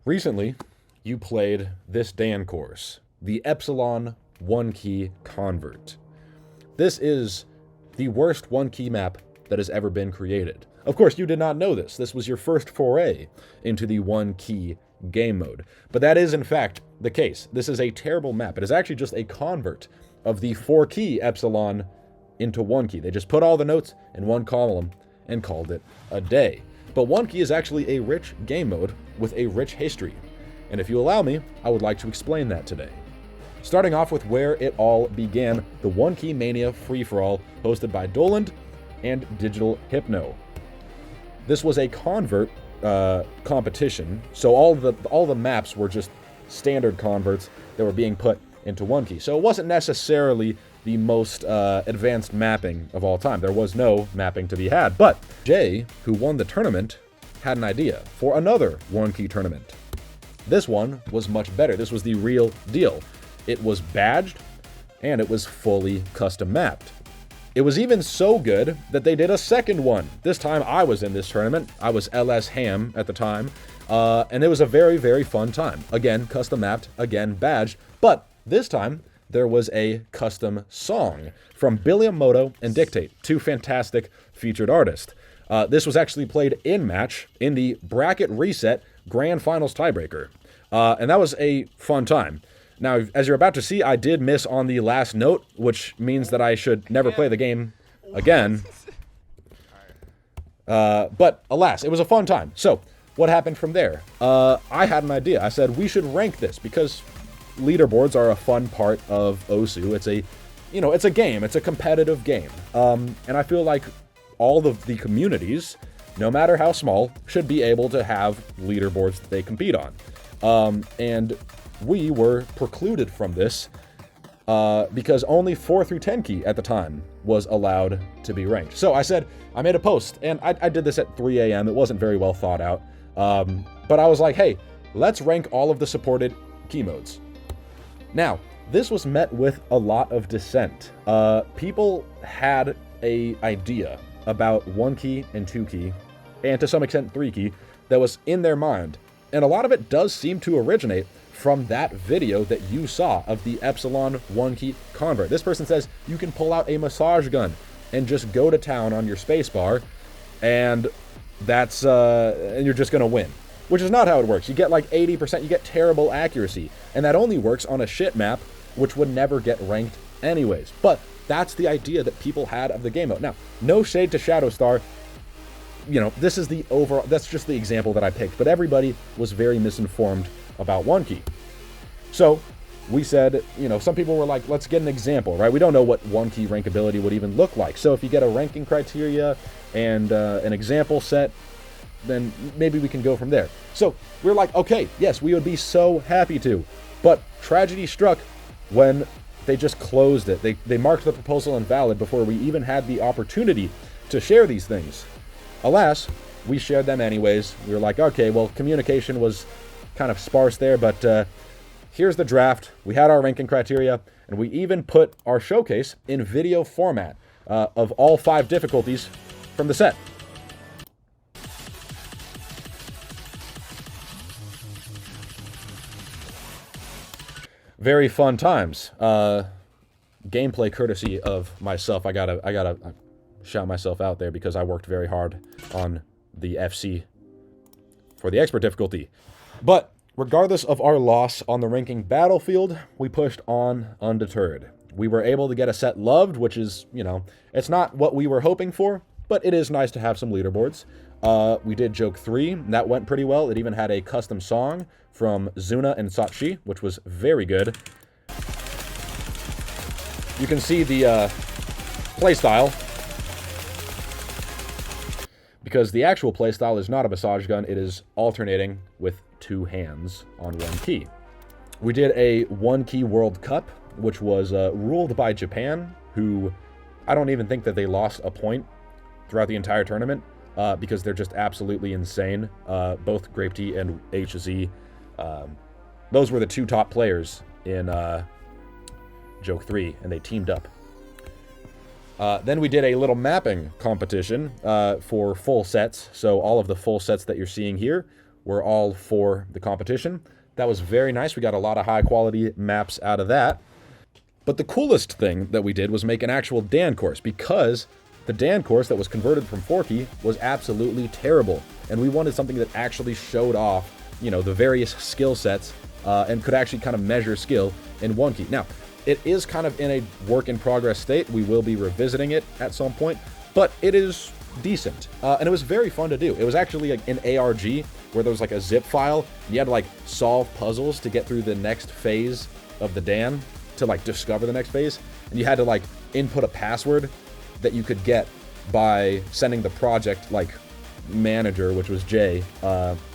Recently, you played this DAN course, the Epsilon 1-key convert. This is the worst 1-key map that has ever been created. Of course, you did not know this. This was your first foray into the 1-key game mode. But that is, in fact, the case. This is a terrible map. It is actually just a convert of the 4-key Epsilon into 1-key. They just put all the notes in one column and called it a day. But 1-key is actually a rich game mode with a rich history. And if you allow me, I would like to explain that today. Starting off with where it all began, the 1-key Mania free-for-all hosted by didnt and Digital Hypno. This was a convert competition, so all the maps were just standard converts that were being put into 1-key. So it wasn't necessarily the most advanced mapping of all time. There was no mapping to be had. But Jay, who won the tournament, had an idea for another 1-key tournament. This one was much better. This was the real deal. It was badged, and it was fully custom mapped. It was even so good that they did a second one. This time I was in this tournament. I was LS Ham at the time, and it was a very, very fun time. Again, custom mapped, again badged, but this time there was a custom song from Billy Moto and Dictate, two fantastic featured artists. This was actually played in match in the bracket reset grand finals tiebreaker, and that was a fun time. Now, as you're about to see, I did miss on the last note, which means that I should never play the game again. But alas, it was a fun time. So, what happened from there? I had an idea. I said we should rank this because leaderboards are a fun part of OSU. It's a game. It's a competitive game. And I feel like all of the communities, no matter how small, should be able to have leaderboards that they compete on. And we were precluded from this because only 4 through 10 key at the time was allowed to be ranked. So I said, I made a post, and I did this at 3 a.m. It wasn't very well thought out. But I was like, hey, let's rank all of the supported key modes. Now, this was met with a lot of dissent. People had an idea about 1-key and 2-key, and to some extent 3-key, that was in their mind. And a lot of it does seem to originate from that video that you saw of the Epsilon 1-key convert. This person says you can pull out a massage gun and just go to town on your spacebar, and that's and you're just gonna win. Which is not how it works. You get like 80%, you get terrible accuracy, and that only works on a shit map, which would never get ranked anyways. But that's the idea that people had of the game mode. Now, no shade to Shadowstar. You know, this is the overall, that's just the example that I picked, but everybody was very misinformed about 1-key. So we said, some people were like, let's get an example, right? We don't know what 1-key rankability would even look like. So if you get a ranking criteria and an example set, then maybe we can go from there. So we're like, okay, yes, we would be so happy to. But tragedy struck when they just closed it. They marked the proposal invalid before we even had the opportunity to share these things. Alas, we shared them anyways. We were like, okay, well, communication was kind of sparse there, but here's the draft. We had our ranking criteria, and we even put our showcase in video format of all 5 difficulties from the set. Very fun times. Gameplay courtesy of myself. I gotta shout myself out there because I worked very hard on the FC for the expert difficulty. But regardless of our loss on the ranking battlefield, we pushed on undeterred. We were able to get a set loved, which is, it's not what we were hoping for, but it is nice to have some leaderboards. We did Joke 3, and that went pretty well. It even had a custom song from Zuna and Satchi, which was very good. You can see the playstyle, because the actual playstyle is not a massage gun. It is alternating with 2 hands on 1 key. We did a 1-key World Cup, which was ruled by Japan, who I don't even think that they lost a point throughout the entire tournament because they're just absolutely insane. Both Grape Tea and HZ, those were the 2 top players in Joke 3, and they teamed up. Then we did a little mapping competition for full sets. So all of the full sets that you're seeing here were all for the competition. That was very nice. We got a lot of high quality maps out of that. But the coolest thing that we did was make an actual Dan course, because the Dan course that was converted from 4-key was absolutely terrible. And we wanted something that actually showed off, you know, the various skill sets and could actually kind of measure skill in 1-key. Now, it is kind of in a work in progress state. We will be revisiting it at some point, but it is decent. And it was very fun to do. It was actually like an ARG where there was like a zip file. And you had to like solve puzzles to get through the next phase of the Dan to like discover the next phase. And you had to like input a password that you could get by sending the project like manager, which was Jay,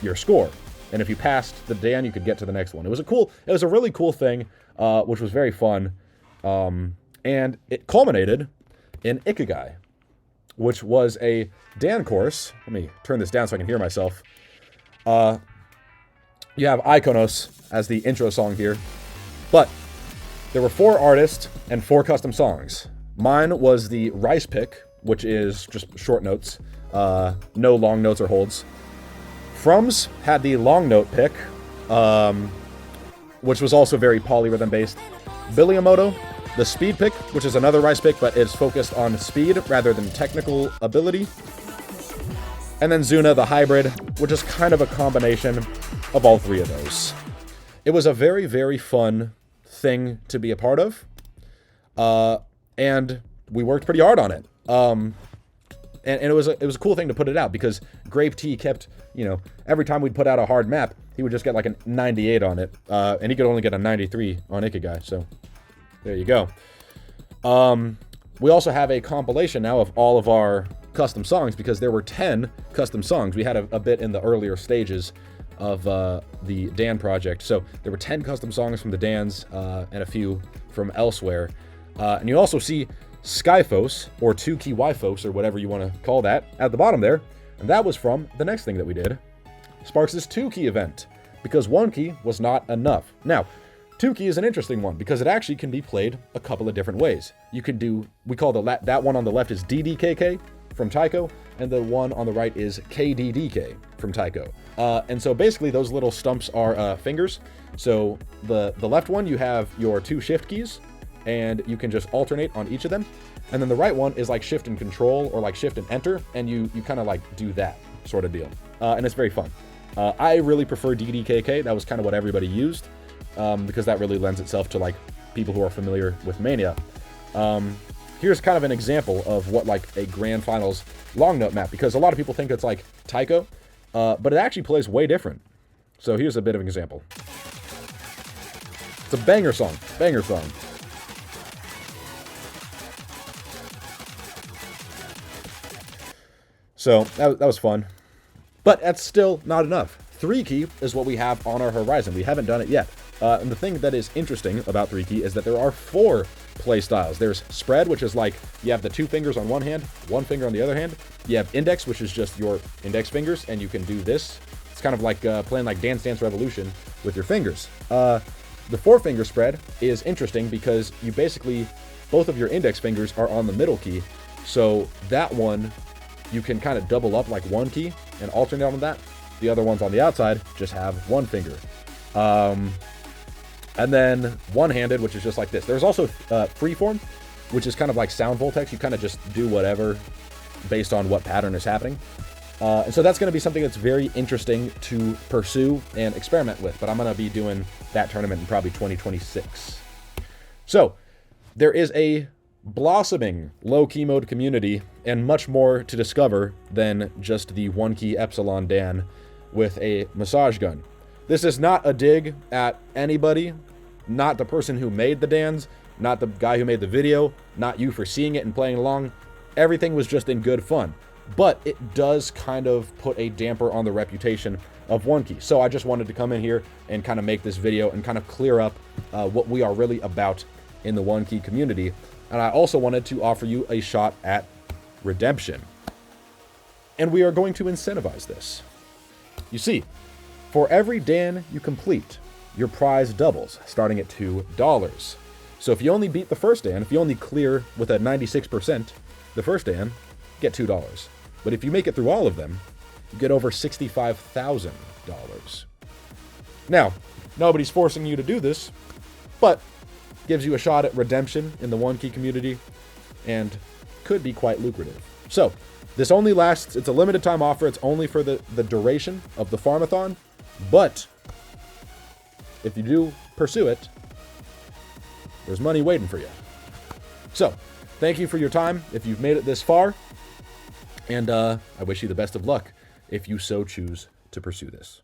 your score. And if you passed the Dan, you could get to the next one. It was a really cool thing, which was very fun. And it culminated in Ikigai, which was a Dan course. Let me turn this down so I can hear myself. You have Iconos as the intro song here, but there were 4 artists and 4 custom songs. Mine was the Rice pick, which is just short notes, no long notes or holds. Frums had the long note pick, which was also very polyrhythm based. Billiamoto, the speed pick, which is another Rice pick, but it's focused on speed rather than technical ability. And then Zuna, the hybrid, which is kind of a combination of all 3 of those. It was a very, very fun thing to be a part of, and we worked pretty hard on it. And it was a cool thing to put it out, because Grape T kept, you know, every time we'd put out a hard map, he would just get like a 98 on it, and he could only get a 93 on Ikigai, so there you go. We also have a compilation now of all of our custom songs, because there were 10 custom songs. We had a bit in the earlier stages of the Dan project, so there were 10 custom songs from the Dans and a few from elsewhere. And you also see Skyphos, or 2-key Yphos, or whatever you want to call that, at the bottom there. And that was from the next thing that we did, Sparks' 2-key event, because 1-key was not enough. Now, 2-key is an interesting one, because it actually can be played a couple of different ways. You can do, we call that one on the left is DDKK from Taiko, and the one on the right is KDDK from Taiko. And so basically those little stumps are fingers. So the left one, you have your 2 shift keys, and you can just alternate on each of them. And then the right one is like shift and control, or like shift and enter, and you kind of like do that sort of deal. And it's very fun. I really prefer DDKK. That was kind of what everybody used, because that really lends itself to like people who are familiar with Mania. Here's kind of an example of what like a Grand Finals long note map, because a lot of people think it's like Taiko, but it actually plays way different. So here's a bit of an example. It's a banger song, banger song. So that was fun, but that's still not enough. 3-key is what we have on our horizon. We haven't done it yet. And the thing that is interesting about 3-key is that there are 4 play styles. There's spread, which is like you have the 2 fingers on one hand, 1 finger on the other hand. You have index, which is just your index fingers, and you can do this. It's kind of like playing like Dance Dance Revolution with your fingers. The 4-finger spread is interesting because you basically, both of your index fingers are on the middle key. So that one, you can kind of double up like 1-key and alternate on that. The other ones on the outside just have 1 finger. And then one-handed, which is just like this. There's also freeform, which is kind of like sound voltex. You kind of just do whatever based on what pattern is happening. And so that's going to be something that's very interesting to pursue and experiment with. But I'm going to be doing that tournament in probably 2026. So there is a blossoming low-key mode community and much more to discover than just the 1-key Epsilon Dan with a massage gun. This is not a dig at anybody, not the person who made the Dans, not the guy who made the video, not you for seeing it and playing along. Everything was just in good fun. But it does kind of put a damper on the reputation of 1-key. So I just wanted to come in here and kind of make this video and kind of clear up what we are really about in the 1-key community. And I also wanted to offer you a shot at redemption. And we are going to incentivize this. You see, for every Dan you complete, your prize doubles, starting at $2. So if you only beat the first Dan, if you only clear with a 96% the first Dan, get $2. But if you make it through all of them, you get over $65,000. Now, nobody's forcing you to do this, but gives you a shot at redemption in the One Key community and could be quite lucrative. So, this only lasts, it's a limited time offer, it's only for the duration of the farmathon, but if you do pursue it, there's money waiting for you. So, thank you for your time if you've made it this far, and I wish you the best of luck if you so choose to pursue this.